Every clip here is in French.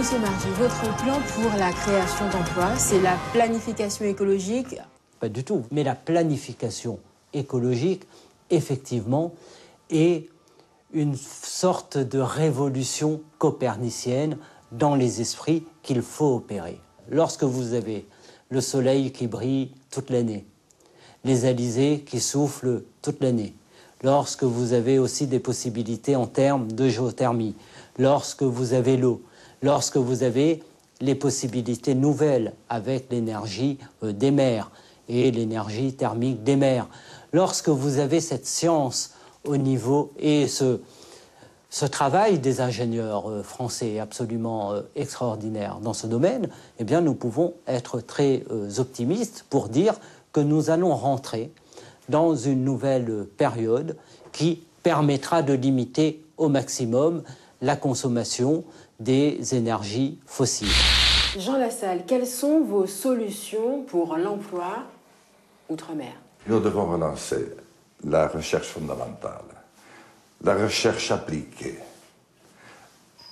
Monsieur Margy, votre plan pour la création d'emplois, c'est la planification écologique? Pas du tout. Mais la planification écologique, effectivement, est une sorte de révolution copernicienne dans les esprits qu'il faut opérer. Lorsque vous avez le soleil qui brille toute l'année, les alizés qui soufflent toute l'année, lorsque vous avez aussi des possibilités en termes de géothermie, lorsque vous avez l'eau, lorsque vous avez les possibilités nouvelles avec l'énergie des mers et l'énergie thermique des mers, lorsque vous avez cette science au niveau et ce travail des ingénieurs français est absolument extraordinaire dans ce domaine, eh bien nous pouvons être très optimistes pour dire que nous allons rentrer dans une nouvelle période qui permettra de limiter au maximum la consommation des énergies fossiles. Jean Lassalle, quelles sont vos solutions pour l'emploi outre-mer? Nous devons relancer la recherche fondamentale, la recherche appliquée.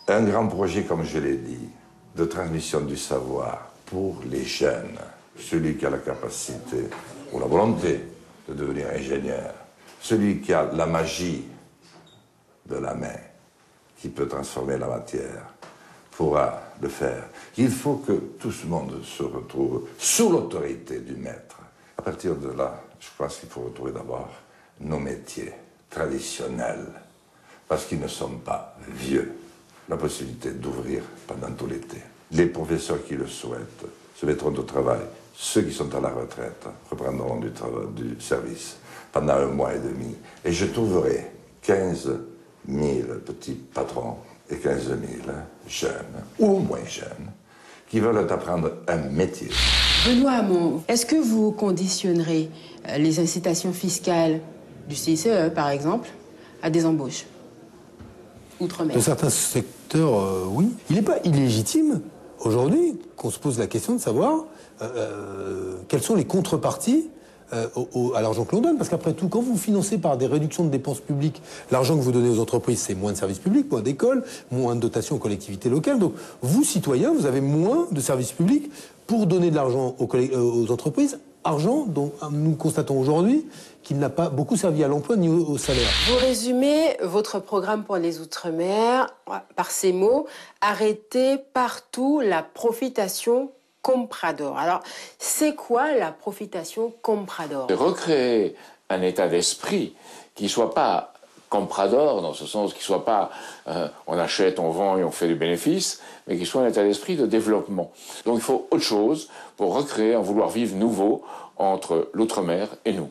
Un grand projet, comme je l'ai dit, de transmission du savoir pour les jeunes. Celui qui a la capacité ou la volonté de devenir ingénieur, celui qui a la magie de la main, qui peut transformer la matière, pourra le faire. Il faut que tout ce monde se retrouve sous l'autorité du maître. À partir de là, je pense qu'il faut retrouver d'abord nos métiers traditionnels, parce qu'ils ne sont pas vieux. La possibilité d'ouvrir pendant tout l'été. Les professeurs qui le souhaitent se mettront au travail. Ceux qui sont à la retraite reprendront du service pendant 1 mois et demi. Et je trouverai 15 000 petits patrons et 15 000 jeunes, ou moins jeunes, qui veulent apprendre un métier. Benoît Hamon, est-ce que vous conditionnerez les incitations fiscales du CICE, par exemple, à des embauches outre-mer? Dans certains secteurs, oui. Il n'est pas illégitime, aujourd'hui, qu'on se pose la question de savoir quelles sont les contreparties à l'argent que l'on donne. Parce qu'après tout, quand vous financez par des réductions de dépenses publiques, l'argent que vous donnez aux entreprises, c'est moins de services publics, moins d'écoles, moins de dotations aux collectivités locales. Donc, vous, citoyens, vous avez moins de services publics pour donner de l'argent aux entreprises, argent dont nous constatons aujourd'hui qu'il n'a pas beaucoup servi à l'emploi ni au salaire. Vous résumez votre programme pour les Outre-mer par ces mots: arrêter partout la profitation comprador. Alors, c'est quoi la profitation comprador? Recréer un état d'esprit qui ne soit pas comprador, dans ce sens qui ne soit pas on achète, on vend et on fait du bénéfice, mais qui soit un état d'esprit de développement. Donc il faut autre chose pour recréer un vouloir vivre nouveau entre l'outre-mer et nous.